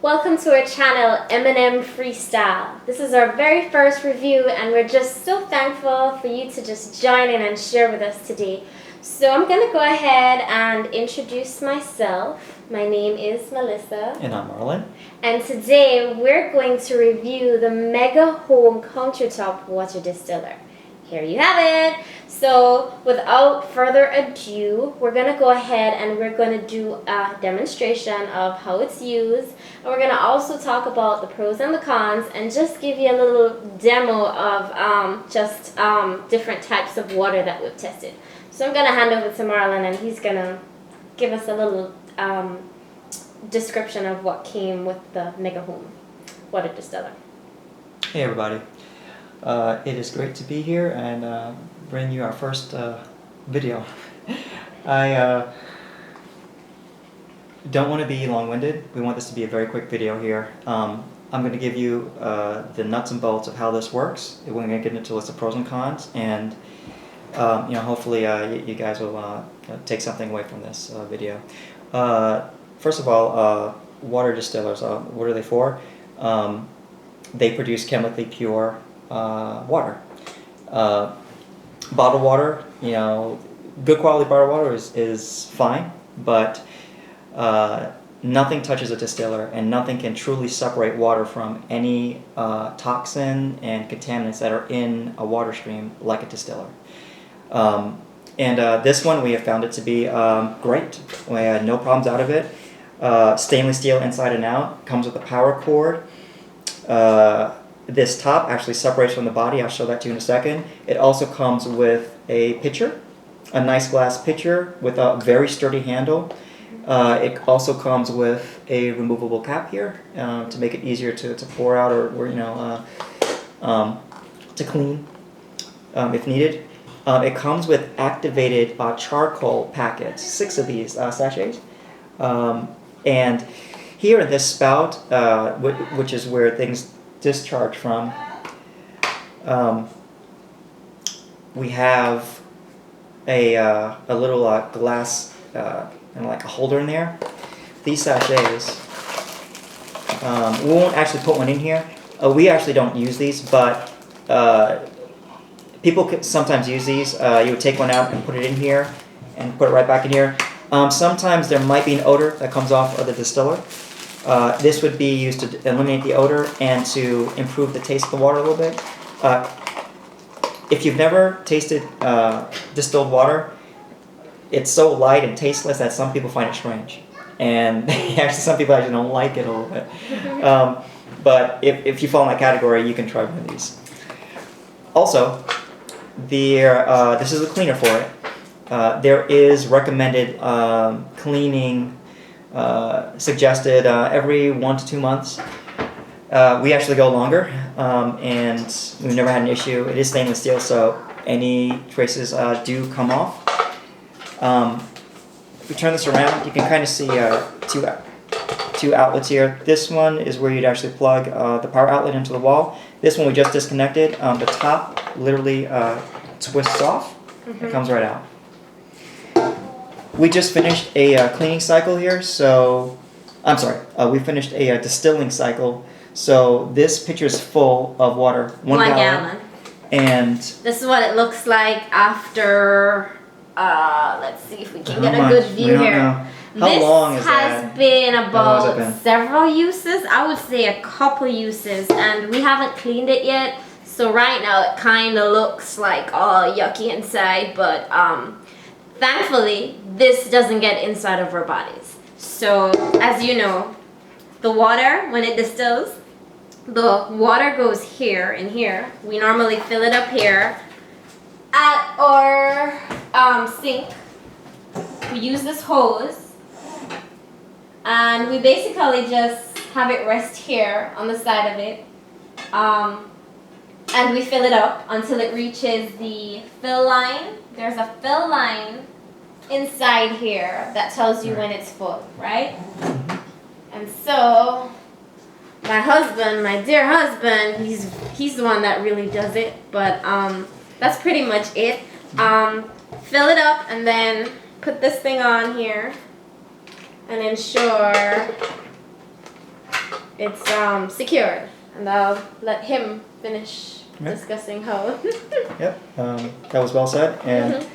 Welcome to our channel, M&M Freestyle. This is our very first review and we're just so thankful for you to just join in and share with us today. So I'm going to go ahead and introduce myself. My name is Melissa. And I'm Marlon. And today we're going to review the Megahome countertop water distiller. Here you have it. So without further ado, we're going to go ahead and we're going to do a demonstration of how it's used. And we're going to also talk about the pros and the cons and just give you a little demo of different types of water that we've tested. So I'm going to hand over to Marlon and he's going to give us a little description of what came with the Megahome water distiller. Hey everybody. It is great to be here and bring you our first video. I don't want to be long-winded. We want this to be a very quick video here. I'm going to give you the nuts and bolts of how this works. We're going to get into a list of pros and cons, and hopefully you guys will take something away from this video. First of all, water distillers. What are they for? They produce chemically pure water. Bottled water, good quality bottled water is fine, but nothing touches a distiller, and nothing can truly separate water from any toxin and contaminants that are in a water stream like a distiller. This one, we have found it to be great. We had no problems out of it. Stainless steel inside and out, comes with a power cord. This top actually separates from the body. I'll show that to you in a second. It also comes with a pitcher, a nice glass pitcher with a very sturdy handle. It also comes with a removable cap here to make it easier to pour out or to clean if needed. It comes with activated charcoal packets, 6 of these sachets. And here in this spout, which is where things discharge from, we have a little glass like a holder in there. These sachets, we won't actually put one in here. We actually don't use these, but people could sometimes use these. You would take one out and put it in here and put it right back in here. Sometimes there might be an odor that comes off of the distiller. This would be used to eliminate the odor and to improve the taste of the water a little bit. If you've never tasted distilled water, it's so light and tasteless that some people find it strange. And actually some people actually don't like it a little bit. But if you fall in that category, you can try one of these. Also, this is a cleaner for it. There is recommended cleaning suggested every 1 to 2 months. We actually go longer, and we've never had an issue. It is stainless steel, so any traces do come off. If we turn this around, you can kind of see two outlets here. This one is where you'd actually plug the power outlet into the wall. This one we just disconnected. The top literally twists off. It comes right out. We just finished a cleaning cycle here, so we finished a distilling cycle. So this pitcher is full of water, 1 gallon. And this is what it looks like after. Let's see if we can get a good view here. How long is that? This has been about several uses. I would say a couple uses, and we haven't cleaned it yet. So right now it kind of looks like all yucky inside, but thankfully this doesn't get inside of our bodies. So as you know, the water, when it distills, the water goes here and here. We normally fill it up here at our sink. We use this hose and we basically just have it rest here on the side of it, and we fill it up until it reaches the fill line. There's a fill line inside here that tells you when it's full, right? And so my husband, my dear husband, he's the one that really does it, but that's pretty much it. Fill it up and then put this thing on here and ensure it's secured, and I'll let him finish discussing how. Yep, that was well said. And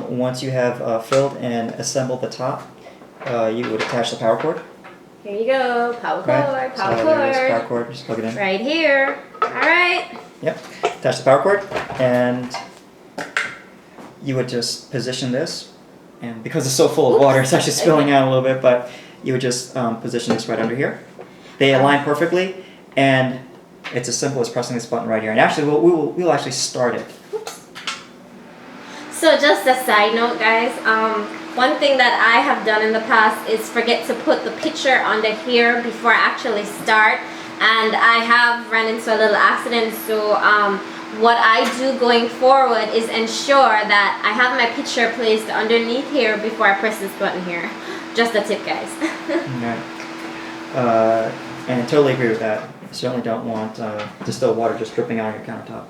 once you have filled and assembled the top, you would attach the power cord. Here you go, power cord, Right. power so cord. There's power cord, just plug it in. Right here. All right. Yep, attach the power cord, and you would just position this. And because it's so full of water, it's actually spilling out a little bit, but you would just position this right under here. They align perfectly, and it's as simple as pressing this button right here. And actually, we'll actually start it. So just a side note, guys, one thing that I have done in the past is forget to put the pitcher under here before I actually start, and I have run into a little accident. So what I do going forward is ensure that I have my pitcher placed underneath here before I press this button here. Just a tip, guys. Okay. And I totally agree with that. You certainly don't want distilled water just dripping out on your countertop.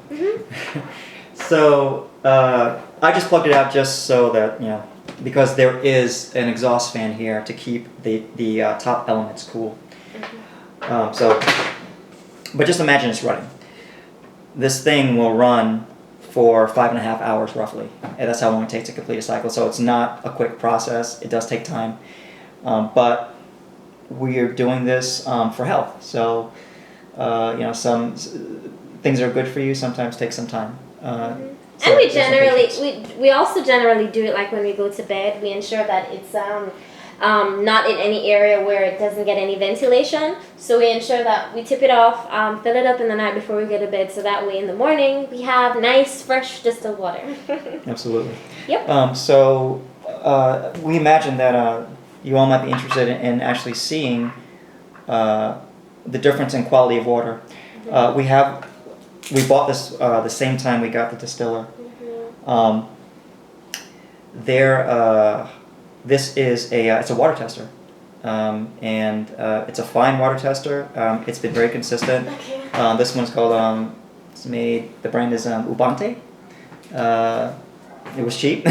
So I just plugged it out just so that, because there is an exhaust fan here to keep the top elements cool. But just imagine it's running. This thing will run for 5.5 hours roughly, and that's how long it takes to complete a cycle. So it's not a quick process. It does take time, but we are doing this for health. So some things are good for you. Sometimes take some time. And we also generally do it like when we go to bed. We ensure that it's not in any area where it doesn't get any ventilation. So we ensure that we tip it off, fill it up in the night before we go to bed, so that way in the morning we have nice, fresh distilled water. Absolutely. Yep. So we imagine that you all might be interested in actually seeing the difference in quality of water. We bought this the same time we got the distiller. This is it's a water tester, and it's a fine water tester. It's been very consistent. Okay. This one's called the brand is Ubante. It was cheap,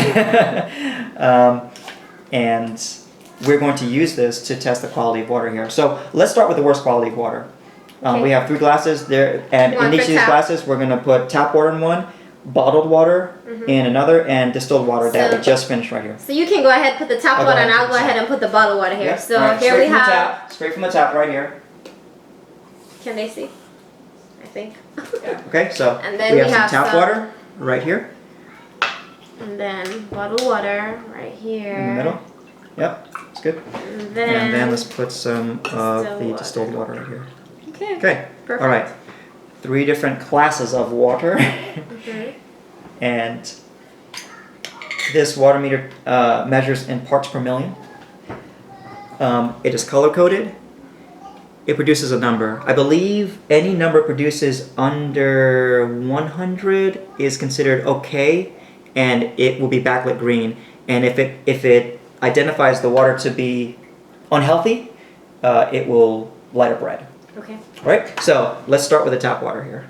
and we're going to use this to test the quality of water here. So let's start with the worst quality of water. We have 3 glasses there, and in each of these glasses, we're going to put tap water in one, bottled water in another, and distilled water that we just finished right here. So you can go ahead, put the tap water, and I'll go ahead and put the bottled water here. Yep. So right, here we have. Straight from the tap right here. Can they see? I think. Okay, so and then we have some tap water right here. And then bottled water right here. In the middle. Yep, it's good. And then let's put some of the distilled water right here. Okay. Perfect. All right. 3 different classes of water. And this water meter measures in parts per million. It is color coded. It produces a number. I believe any number produces under 100 is considered okay, and it will be backlit green. And if it identifies the water to be unhealthy, it will light up red. Okay. All right, so let's start with the tap water here.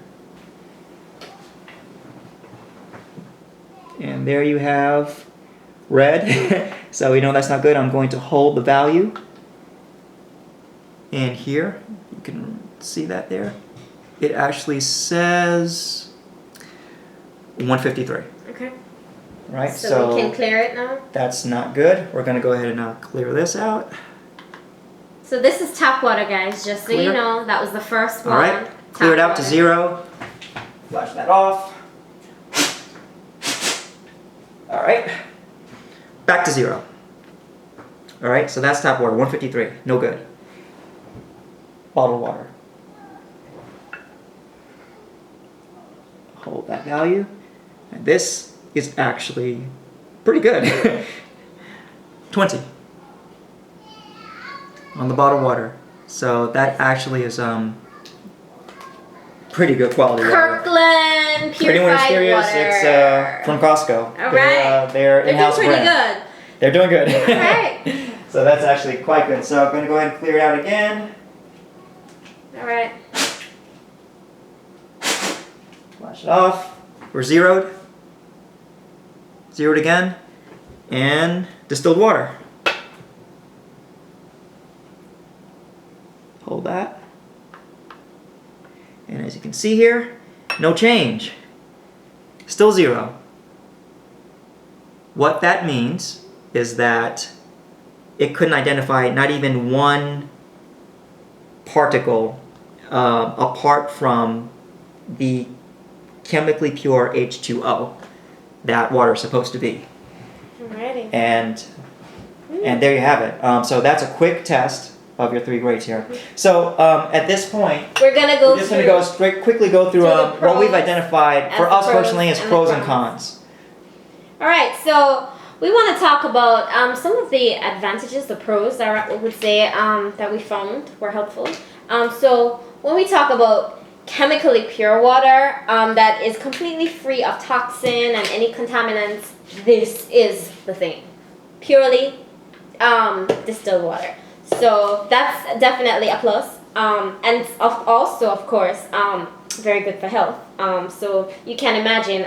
And there you have red. So we know that's not good. I'm going to hold the value. And here, you can see that there. It actually says 153. Okay. Right, so we can clear it now? That's not good. We're going to go ahead and now clear this out. So this is tap water, guys, just so you know. That was the first one. All right, clear it out to 0. Flash that off. All right, back to 0. All right, so that's tap water, 153, no good. Bottled water. Hold that value. And this is actually pretty good. 20. On the bottled water. So that actually is pretty good quality water. Kirkland For anyone who's purified curious, water. it's from Costco. All right. They're in-house doing pretty brand. good. They're doing good. All right. So that's actually quite good. So I'm going to go ahead and clear it out again. All right. Flash it off. We're zeroed. Zeroed again. And distilled water. Hold that. And as you can see here, no change. Still 0. What that means is that it couldn't identify not even one particle apart from the chemically pure H2O that water is supposed to be. Alrighty. And there you have it. So that's a quick test of your 3 grades here. So at this point, we're gonna quickly go through what we've identified for us personally as pros and cons. Alright, so we want to talk about some of the advantages, the pros that we would say that we found were helpful. So when we talk about chemically pure water that is completely free of toxin and any contaminants, this is the thing. Purely distilled water. So that's definitely a plus. And also, of course, very good for health. So you can imagine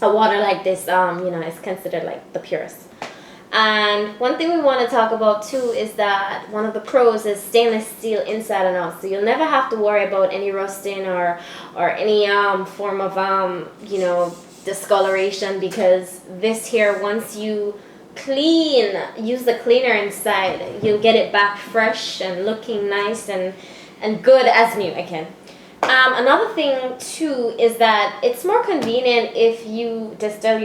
a water like this, is considered like the purest. And one thing we want to talk about too is that one of the pros is stainless steel inside and out. So you'll never have to worry about any rusting or any form of discoloration, because this here, once you use the cleaner inside, you'll get it back fresh and looking nice and good as new again. Another thing too is that it's more convenient if you distill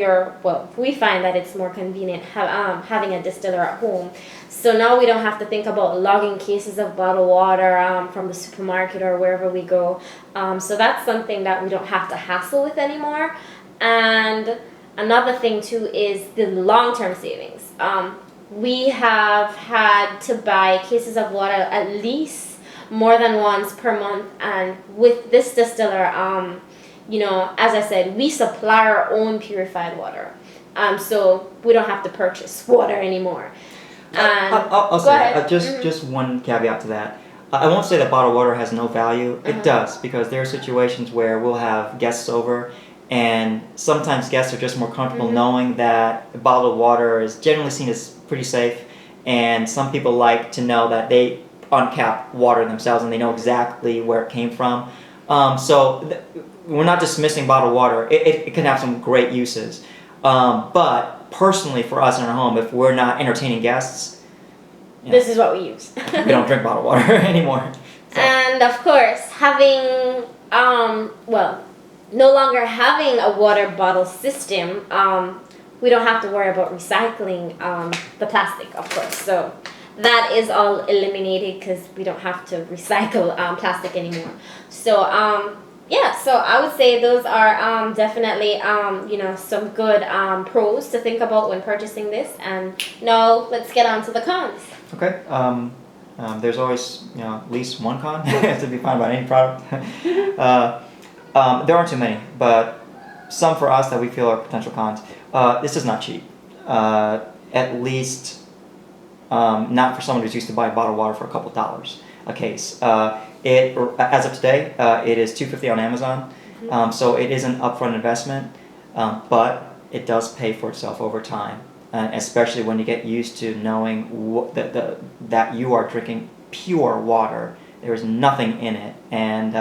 we find that it's more convenient having a distiller at home. So now we don't have to think about lugging cases of bottled water from the supermarket or wherever we go. So that's something that we don't have to hassle with anymore. And another thing too is the long-term savings. We have had to buy cases of water at least more than once per month, and with this distiller, as I said, we supply our own purified water, so we don't have to purchase water anymore. I'll say just one caveat to that. I won't say that bottled water has no value. It does, because there are situations where we'll have guests over, and sometimes guests are just more comfortable knowing that bottled water is generally seen as pretty safe, and some people like to know that they uncap water themselves and they know exactly where it came from. We're not dismissing bottled water. It can have some great uses. But personally, for us in our home, if we're not entertaining guests, this is what we use. We don't drink bottled water anymore. So. And of course, having, no longer having a water bottle system, we don't have to worry about recycling the plastic, of course. So that is all eliminated because we don't have to recycle plastic anymore. So so I would say those are definitely some good pros to think about when purchasing this. And now let's get on to the cons. Okay. There's always at least one con to be found about any product. There aren't too many, but some for us that we feel are potential cons. This is not cheap. At least. Not for someone who's used to buy bottled water for a couple dollars a case. As of today, it is $2.50 on Amazon. So it is an upfront investment, but it does pay for itself over time, especially when you get used to knowing that you are drinking pure water. There is nothing in it, and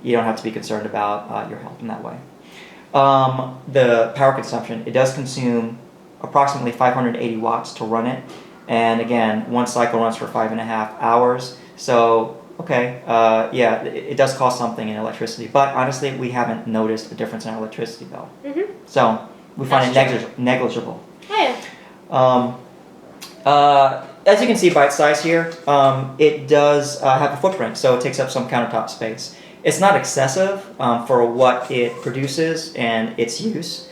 you don't have to be concerned about your health in that way. The power consumption, it does consume approximately 580 watts to run it. And again, one cycle runs for 5.5 hours. So, it does cost something in electricity. But honestly, we haven't noticed a difference in our electricity bill. So, we find it negligible. Yeah. As you can see by its size here, it does have a footprint. So, it takes up some countertop space. It's not excessive for what it produces and its use.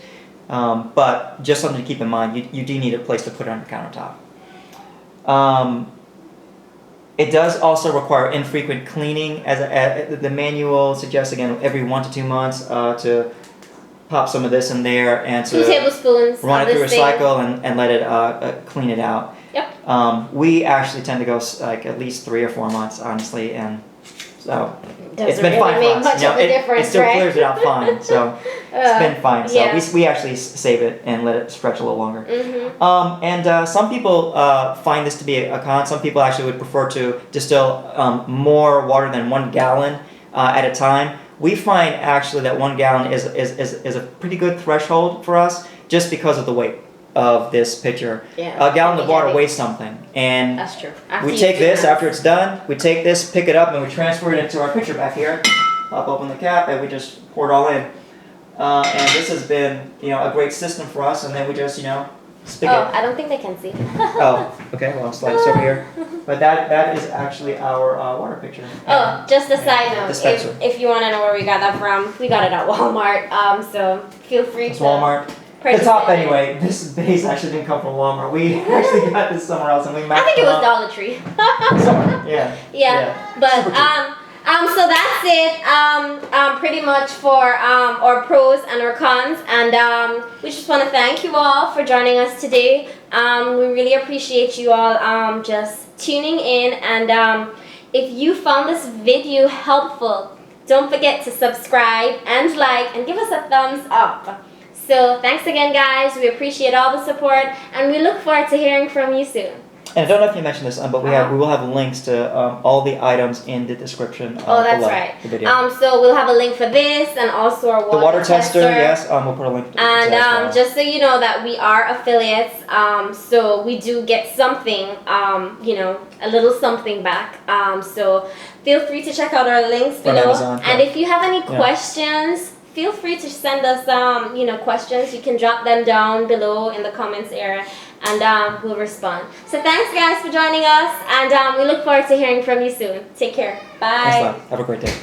But just something to keep in mind, you do need a place to put it on your countertop. It does also require infrequent cleaning, as the manual suggests, again, every 1 to 2 months to pop some of this in there and to 2 tablespoons run it through a cycle and let it clean it out. Yep. We actually tend to go like at least 3 or 4 months, honestly, and so it's been really fine for us. Much of a difference, it still right? clears it out fine, so it's been fine. So yeah. we actually save it and let it stretch a little longer. And some people find this to be a con. Some people actually would prefer to distill more water than 1 gallon at a time. We find actually that 1 gallon is a pretty good threshold for us, just because of the weight of this pitcher. Yeah, a gallon of water heavy. weighs something, and That's true. we take this after it's done. We take this, pick it up, and we transfer it into our pitcher back here. Pop open the cap, and we just pour it all in. And this has been, a great system for us. And then we just, stick it. I don't think they can see. Oh, okay. Well, I'll slide this over here. But that is actually our water pitcher. Oh, just a side note. Dispenser. If you want to know where we got that from, we got it at Walmart. So feel free It's to Walmart. The purchase top, it. anyway. This base actually didn't come from Walmart. We actually got this somewhere else, and we matched I think it was up. Dollar Tree. Somewhere. Yeah. Yeah. But Super cheap. so that's it. Pretty much for our pros and our cons, and we just want to thank you all for joining us today. We really appreciate you all just tuning in, and if you found this video helpful, don't forget to subscribe and like and give us a thumbs up. So thanks again, guys. We appreciate all the support, and we look forward to hearing from you soon. And I don't know if you mentioned this, but we will have links to all the items in the description. Oh, that's below right. The video. So we'll have a link for this, and also our water tester. Yes, we'll put a link. To and that as well. just so you know that we are affiliates, so we do get something, a little something back. So feel free to check out our links From below. Amazon, and yeah. if you have any questions, feel free to send us, questions. You can drop them down below in the comments area, and we'll respond. So thanks, guys, for joining us, and we look forward to hearing from you soon. Take care. Bye. Thanks a lot. Have a great day.